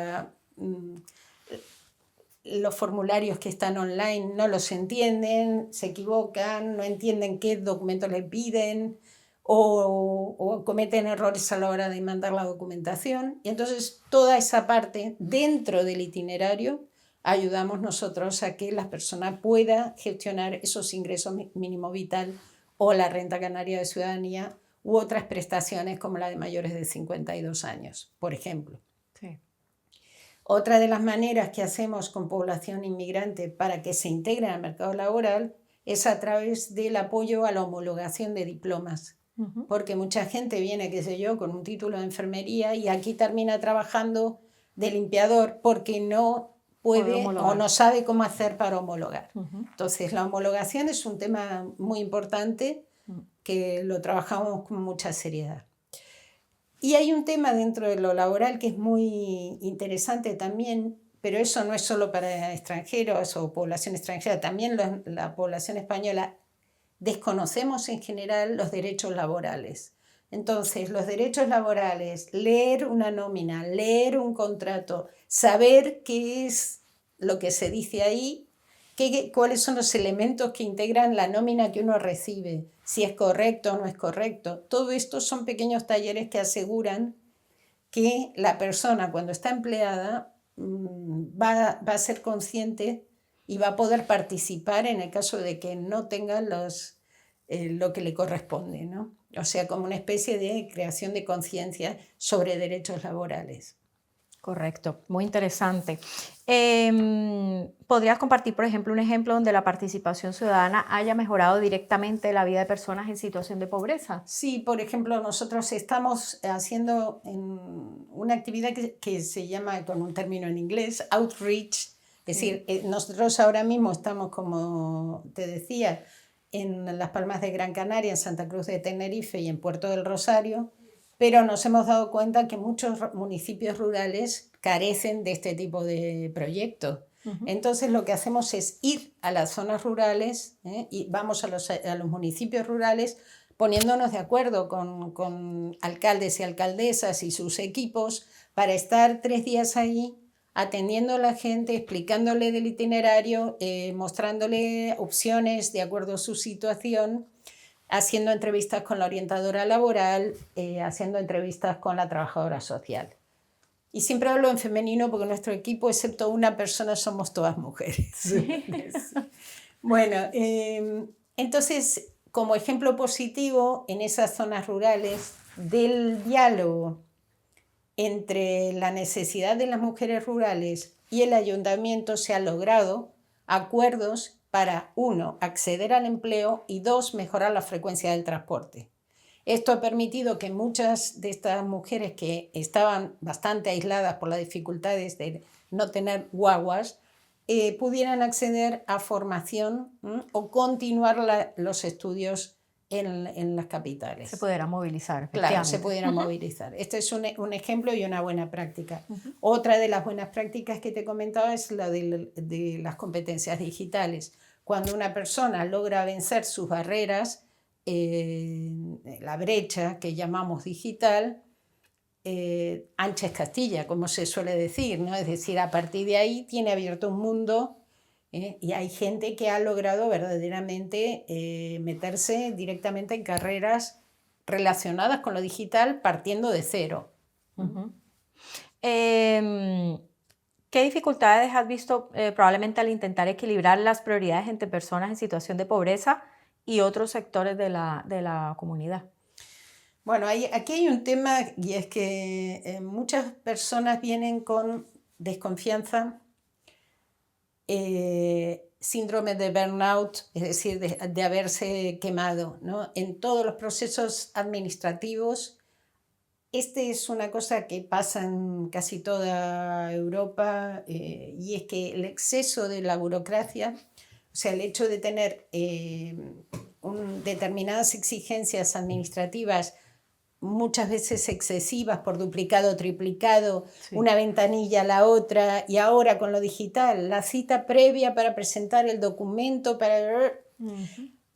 los formularios que están online, no los entienden, se equivocan, no entienden qué documentos les piden o cometen errores a la hora de mandar la documentación. Y entonces, toda esa parte dentro del itinerario ayudamos nosotros a que la persona pueda gestionar esos ingresos mínimo vital o la renta canaria de ciudadanía u otras prestaciones como la de mayores de 52 años, por ejemplo. Sí. Otra de las maneras que hacemos con población inmigrante para que se integre al mercado laboral es a través del apoyo a la homologación de diplomas. Porque mucha gente viene, qué sé yo, con un título de enfermería y aquí termina trabajando de limpiador porque no puede o no sabe cómo hacer para homologar. Entonces, la homologación es un tema muy importante que lo trabajamos con mucha seriedad. Y hay un tema dentro de lo laboral que es muy interesante también, pero eso no es solo para extranjeros o población extranjera, también la población española desconocemos en general los derechos laborales. Entonces, los derechos laborales, leer una nómina, leer un contrato, saber qué es lo que se dice ahí, cuáles son los elementos que integran la nómina que uno recibe, si es correcto o no es correcto. Todo esto son pequeños talleres que aseguran que la persona cuando está empleada va a ser consciente y va a poder participar en el caso de que no tenga lo que le corresponde, ¿no? O sea, como una especie de creación de conciencia sobre derechos laborales. Correcto, muy interesante. ¿Podrías compartir, por ejemplo, un ejemplo donde la participación ciudadana haya mejorado directamente la vida de personas en situación de pobreza? Sí, por ejemplo, nosotros estamos haciendo una actividad que se llama, con un término en inglés, outreach. Es decir, nosotros ahora mismo estamos, como te decía, en Las Palmas de Gran Canaria, en Santa Cruz de Tenerife y en Puerto del Rosario, pero nos hemos dado cuenta que muchos municipios rurales carecen de este tipo de proyectos. Entonces lo que hacemos es ir a las zonas rurales, y vamos a los municipios rurales poniéndonos de acuerdo con alcaldes y alcaldesas y sus equipos para estar 3 días ahí atendiendo a la gente, explicándole del itinerario, mostrándole opciones de acuerdo a su situación, haciendo entrevistas con la orientadora laboral, haciendo entrevistas con la trabajadora social. Y siempre hablo en femenino porque nuestro equipo, excepto una persona, somos todas mujeres. Sí. Bueno, entonces, como ejemplo positivo en esas zonas rurales del diálogo entre la necesidad de las mujeres rurales y el ayuntamiento, se han logrado acuerdos para, 1, acceder al empleo y 2, mejorar la frecuencia del transporte. Esto ha permitido que muchas de estas mujeres que estaban bastante aisladas por las dificultades de no tener guaguas, pudieran acceder a formación o continuar los estudios en las capitales. Se pudieran movilizar. Claro, se pudieran movilizar. Este es un ejemplo y una buena práctica. Otra de las buenas prácticas que te comentaba es la de las competencias digitales. Cuando una persona logra vencer sus barreras, la brecha que llamamos digital, ancha es Castilla, como se suele decir, ¿no? Es decir, a partir de ahí tiene abierto un mundo, y hay gente que ha logrado verdaderamente meterse directamente en carreras relacionadas con lo digital partiendo de cero. ¿Qué dificultades has visto probablemente al intentar equilibrar las prioridades entre personas en situación de pobreza y otros sectores de la comunidad? Bueno, aquí hay un tema, y es que muchas personas vienen con desconfianza, síndrome de burnout, es decir, de haberse quemado, ¿no? En todos los procesos administrativos. Es una cosa que pasa en casi toda Europa, y es que el exceso de la burocracia, o sea, el hecho de tener determinadas exigencias administrativas muchas veces excesivas por duplicado o triplicado, sí, una ventanilla a la otra, y ahora con lo digital, la cita previa para presentar el documento,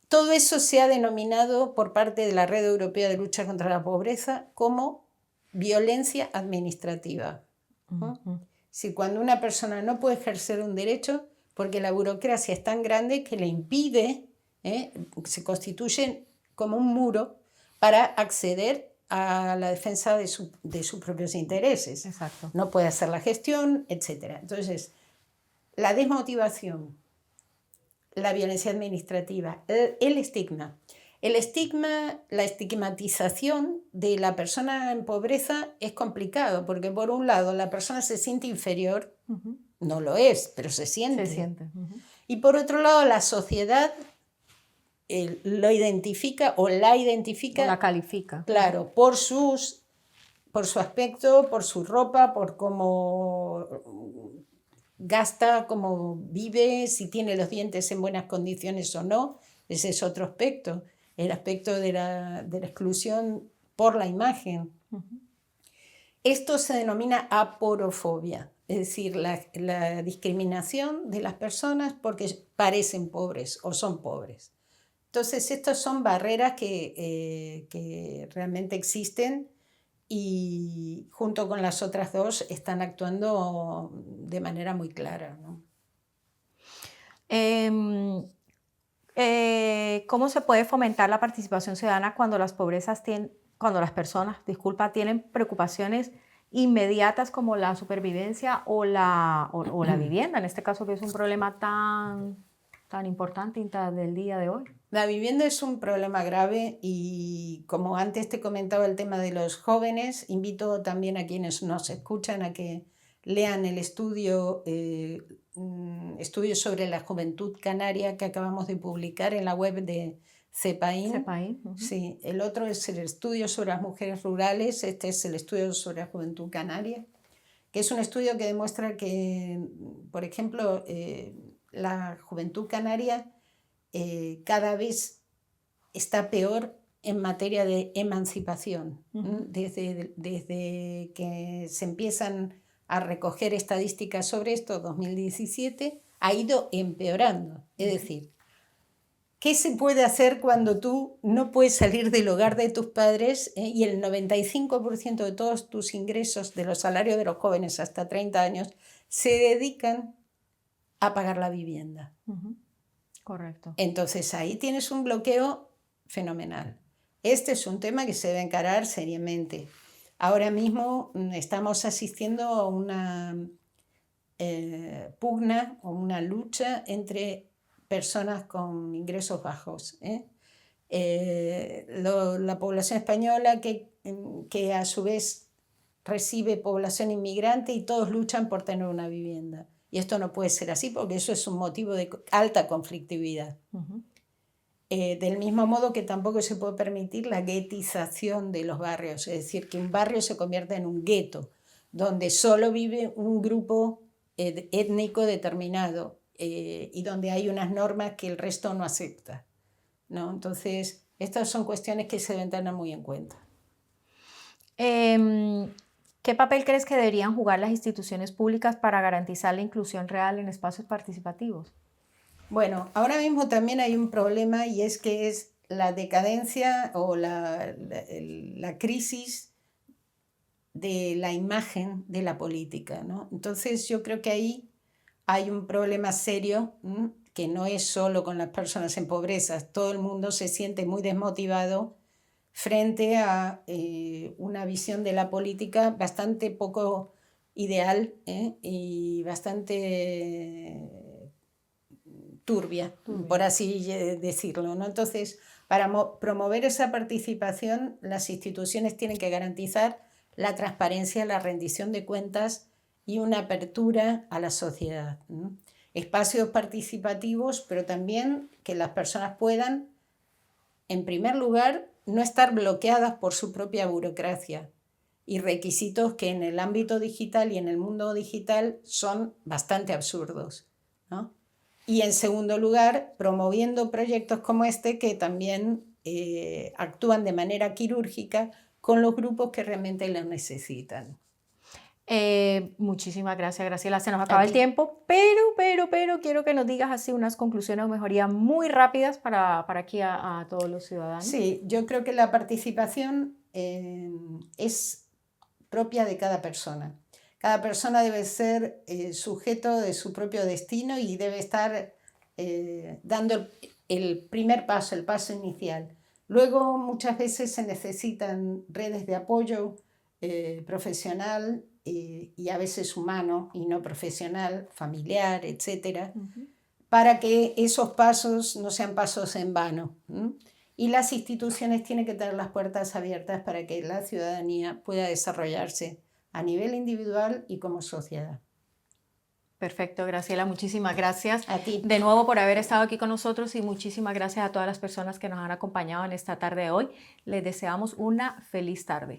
todo eso se ha denominado por parte de la Red Europea de Lucha contra la Pobreza como violencia administrativa. Si cuando una persona no puede ejercer un derecho porque la burocracia es tan grande que le impide, se constituye como un muro para acceder a la defensa de sus propios intereses. Exacto. No puede hacer la gestión, etc. Entonces, la desmotivación, la violencia administrativa, el estigma. El estigma, la estigmatización de la persona en pobreza es complicado, porque por un lado la persona se siente inferior, no lo es, pero se siente. Se siente. Y por otro lado la sociedad lo identifica o la identifica. O la califica. Claro, por su aspecto, por su ropa, por cómo gasta, cómo vive, si tiene los dientes en buenas condiciones o no. Ese es otro aspecto, el aspecto de la exclusión por la imagen. Esto se denomina aporofobia, es decir, la discriminación de las personas porque parecen pobres o son pobres. Entonces, estas son barreras que realmente existen y junto con las otras dos están actuando de manera muy clara, ¿no? ¿Cómo se puede fomentar la participación ciudadana cuando las personas tienen preocupaciones inmediatas como la supervivencia o la vivienda, en este caso que es un problema tan importante del día de hoy. La vivienda es un problema grave y como antes te comentaba el tema de los jóvenes, invito también a quienes nos escuchan a que lean el estudio sobre la juventud canaria que acabamos de publicar en la web de CEPAIN. CEPAIN. Sí, el otro es el estudio sobre las mujeres rurales, este es el estudio sobre la juventud canaria, que es un estudio que demuestra que, por ejemplo, la juventud canaria cada vez está peor en materia de emancipación. Desde que se empiezan a recoger estadísticas sobre esto, 2017, ha ido empeorando. Es decir, ¿qué se puede hacer cuando tú no puedes salir del hogar de tus padres y el 95% de todos tus ingresos de los salarios de los jóvenes hasta 30 años se dedican a pagar la vivienda? Correcto. Entonces ahí tienes un bloqueo fenomenal. Este es un tema que se debe encarar seriamente. Ahora mismo estamos asistiendo a una pugna o una lucha entre personas con ingresos bajos. La población española que a su vez recibe población inmigrante y todos luchan por tener una vivienda. Y esto no puede ser así porque eso es un motivo de alta conflictividad. Del mismo modo que tampoco se puede permitir la guetización de los barrios, es decir, que un barrio se convierta en un gueto, donde solo vive un grupo étnico determinado y donde hay unas normas que el resto no acepta, ¿no? Entonces, estas son cuestiones que se deben tener muy en cuenta. ¿Qué papel crees que deberían jugar las instituciones públicas para garantizar la inclusión real en espacios participativos? Bueno, ahora mismo también hay un problema y es que es la decadencia o la crisis de la imagen de la política, ¿no? Entonces yo creo que ahí hay un problema serio que no es solo con las personas en pobreza, todo el mundo se siente muy desmotivado frente a una visión de la política bastante poco ideal y bastante turbia, por así decirlo, ¿no? Entonces, para promover esa participación, las instituciones tienen que garantizar la transparencia, la rendición de cuentas y una apertura a la sociedad, ¿no? Espacios participativos, pero también que las personas puedan, en primer lugar, no estar bloqueadas por su propia burocracia y requisitos que en el ámbito digital y en el mundo digital son bastante absurdos, ¿no? Y en segundo lugar, promoviendo proyectos como este que también actúan de manera quirúrgica con los grupos que realmente lo necesitan. Muchísimas gracias, Graciela. Se nos acaba el tiempo, pero quiero que nos digas así unas conclusiones o mejorías muy rápidas para aquí a todos los ciudadanos. Sí, yo creo que la participación es propia de cada persona. Cada persona debe ser sujeto de su propio destino y debe estar dando el primer paso, el paso inicial. Luego muchas veces se necesitan redes de apoyo profesional y a veces humano y no profesional, familiar, etc., para que esos pasos no sean pasos en vano. Y las instituciones tienen que tener las puertas abiertas para que la ciudadanía pueda desarrollarse a nivel individual y como sociedad. Perfecto, Graciela, muchísimas gracias. A ti. De nuevo por haber estado aquí con nosotros y muchísimas gracias a todas las personas que nos han acompañado en esta tarde de hoy. Les deseamos una feliz tarde.